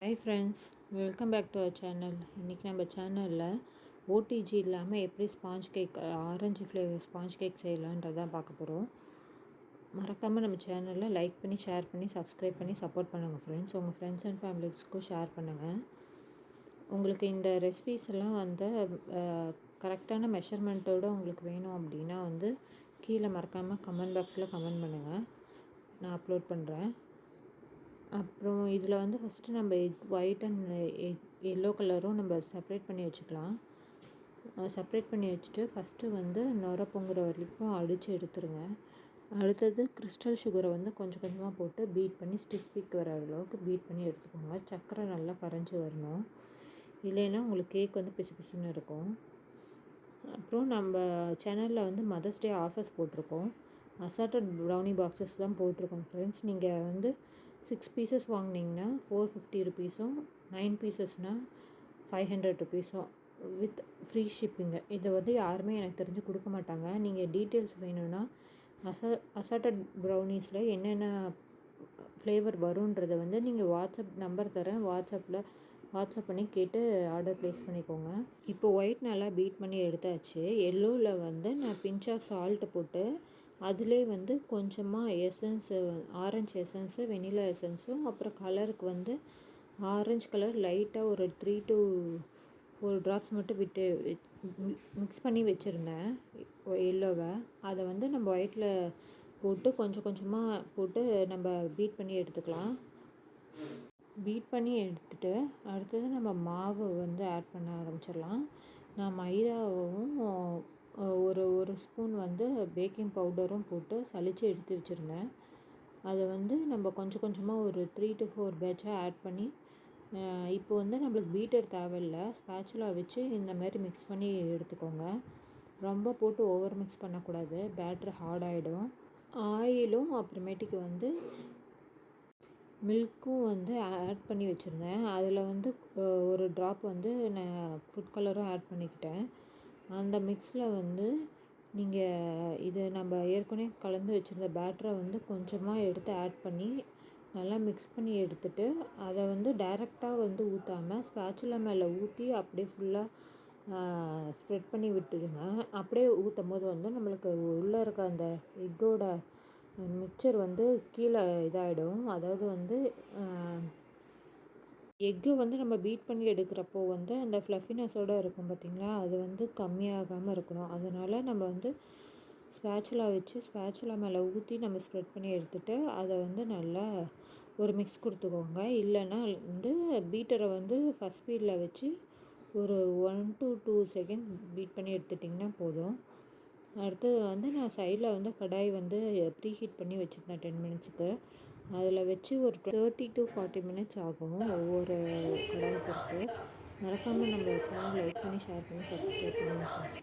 Hi friends, welcome back to our channel. இன்றைக்கி நம்ம சேனலில் ஓடிஜி இல்லாமல் எப்படி sponge cake, orange flavour sponge cake செய்யலான்றதான் பார்க்க போகிறோம். மறக்காமல் நம்ம சேனலில் லைக் பண்ணி, ஷேர் பண்ணி, சப்ஸ்கிரைப் பண்ணி சப்போர்ட் பண்ணுங்கள் ஃப்ரெண்ட்ஸ். உங்கள் ஃப்ரெண்ட்ஸ் அண்ட் ஃபேமிலிஸ்க்கும் ஷேர் பண்ணுங்கள். உங்களுக்கு இந்த ரெசிபீஸ் எல்லாம் வந்து கரெக்டான மெஷர்மெண்ட்டோடு உங்களுக்கு வேணும் அப்படின்னா கீழே மறக்காமல் கமெண்ட் பாக்ஸில் கமெண்ட் பண்ணுங்கள், நான் அப்லோட் பண்ணுறேன். அப்புறம் இதில் ஃபஸ்ட்டு நம்ம எக் ஒயிட் அண்ட் எல்லோ கலரும் நம்ம செப்ரேட் பண்ணி வச்சுக்கலாம். செப்ரேட் பண்ணி வச்சுட்டு ஃபஸ்ட்டு நுர பொங்குற வரைக்கும் அடித்து எடுத்துருங்க. அடுத்தது கிறிஸ்டல் சுகரை கொஞ்சம் கொஞ்சமாக போட்டு பீட் பண்ணி ஸ்டிக் பீக் வர அளவுக்கு பீட் பண்ணி எடுத்துக்கோங்க. சர்க்கரை நல்லா கரைஞ்சி வரணும், இல்லைன்னா உங்களுக்கு கேக் பிசு பிசுன்னு இருக்கும். அப்புறம் நம்ம சேனலில் மதர்ஸ் டே ஆஃபர்ஸ் போட்டிருக்கோம். அசார்ட்டட் ப்ரௌனி பாக்ஸஸ் தான் போட்டிருக்கோம் ஃப்ரெண்ட்ஸ். நீங்கள் 6 பீசஸ் வாங்கினீங்கன்னா 450 ருபீஸும், 9 பீசஸ்னால் 500 ருபீஸும் வித் ஃப்ரீ ஷிப்பிங்கு. இதை யாருமே எனக்கு தெரிஞ்சு கொடுக்க மாட்டாங்க. நீங்கள் டீட்டெயில்ஸ் வேணும்னா அசார்ட்டட் ப்ரௌனிஸில் என்னென்ன ஃப்ளேவர் வருன்றதை நீங்கள் வாட்ஸ்அப் நம்பர் தரேன், வாட்ஸ்அப் பண்ணி கேட்டு ஆர்டர் ப்ளேஸ் பண்ணிக்கோங்க. இப்போ ஒயிட் நல்லா பீட் பண்ணி எடுத்தாச்சு. எல்லோவில் நான் பிஞ்ச் ஆஃப் சால்ட்டு போட்டு அதிலே கொஞ்சமாக எசன்ஸு, ஆரஞ்சு எசன்ஸு, வெனிலா எசன்ஸும், அப்புறம் கலருக்கு ஆரஞ்சு கலர் லைட்டாக ஒரு 3 to 4 ட்ராப்ஸ் மட்டும் விட்டு மிக்ஸ் பண்ணி வச்சுருந்தேன் எல்லோவை. அதை நம்ம ஒயிட்டில் போட்டு கொஞ்சம் கொஞ்சமாக போட்டு நம்ம பீட் பண்ணி எடுத்துக்கலாம். பீட் பண்ணி எடுத்துகிட்டு அடுத்தது நம்ம மாவு ஆட் பண்ண ஆரம்பிச்சிடலாம். நான் மைதாவும் ஒரு ஸ்பூன் பேக்கிங் பவுடரும் போட்டு சலித்து எடுத்து வச்சுருந்தேன். அதை நம்ம கொஞ்சம் கொஞ்சமாக ஒரு 3 to 4 பேட்சாக ஆட் பண்ணி இப்போ நம்மளுக்கு பீட்டர் தேவையில்லை, ஸ்பேச்சுலா வச்சு இந்த மாதிரி மிக்ஸ் பண்ணி எடுத்துக்கோங்க. ரொம்ப போட்டு ஓவர் மிக்ஸ் பண்ணக்கூடாது, பேட்ரு ஹார்ட் ஆகிடும். ஆயிலும் அப்புறமேட்டுக்கு மில்க்கும் ஆட் பண்ணி வச்சுருந்தேன். அதில் ஒரு ட்ராப் நான் ஃபுட் கலரும் ஆட் பண்ணிக்கிட்டேன். அந்த மிக்ஸில் நீங்கள் இது நம்ம ஏற்கனவே கலந்து வச்சுருந்த பேட்டரை கொஞ்சமாக எடுத்து ஆட் பண்ணி நல்லா மிக்ஸ் பண்ணி எடுத்துகிட்டு அதை டைரெக்டாக ஊற்றாமல் ஸ்பேச்சுலா மேலே ஊற்றி அப்படியே ஃபுல்லாக ஸ்ப்ரெட் பண்ணி விட்டுடுங்க. அப்படியே ஊற்றும் போது நம்மளுக்கு உள்ளே இருக்க அந்த எக்கோட மிக்சர் கீழே இதாகிடும். அதாவது எக்கு நம்ம பீட் பண்ணி எடுக்கிறப்போ அந்த ஃப்ளஃபினஸோடு இருக்கும் பார்த்திங்களா, அது கம்மியாகாமல் இருக்கணும். அதனால் நம்ம ஸ்பேச்சுலா வச்சு ஸ்பேச்சுலா மேலே ஊற்றி நம்ம ஸ்ப்ரெட் பண்ணி எடுத்துகிட்டு அதை நல்லா ஒரு மிக்ஸ் கொடுத்துக்கோங்க. இல்லைன்னா பீட்டரை ஃபஸ்ட் ஸ்பீடில் வச்சு ஒரு 1 to 2 செகண்ட் பீட் பண்ணி எடுத்துட்டிங்கன்னா போதும். அடுத்தது நான் சைடில் கடாய் ப்ரீ ஹீட் பண்ணி வச்சுருந்தேன் 10 மினிட்ஸுக்கு. அதில் வச்சு ஒரு 30 to 40 மினிட்ஸ் ஆகும் ஒவ்வொரு கடாய் பொறுத்து. மறக்காமல் நம்ம சேனல் லைக் பண்ணி, ஷேர் பண்ணி, சப்ஸ்கிரைப் பண்ணுங்கள் ஃப்ரெண்ட்ஸ்.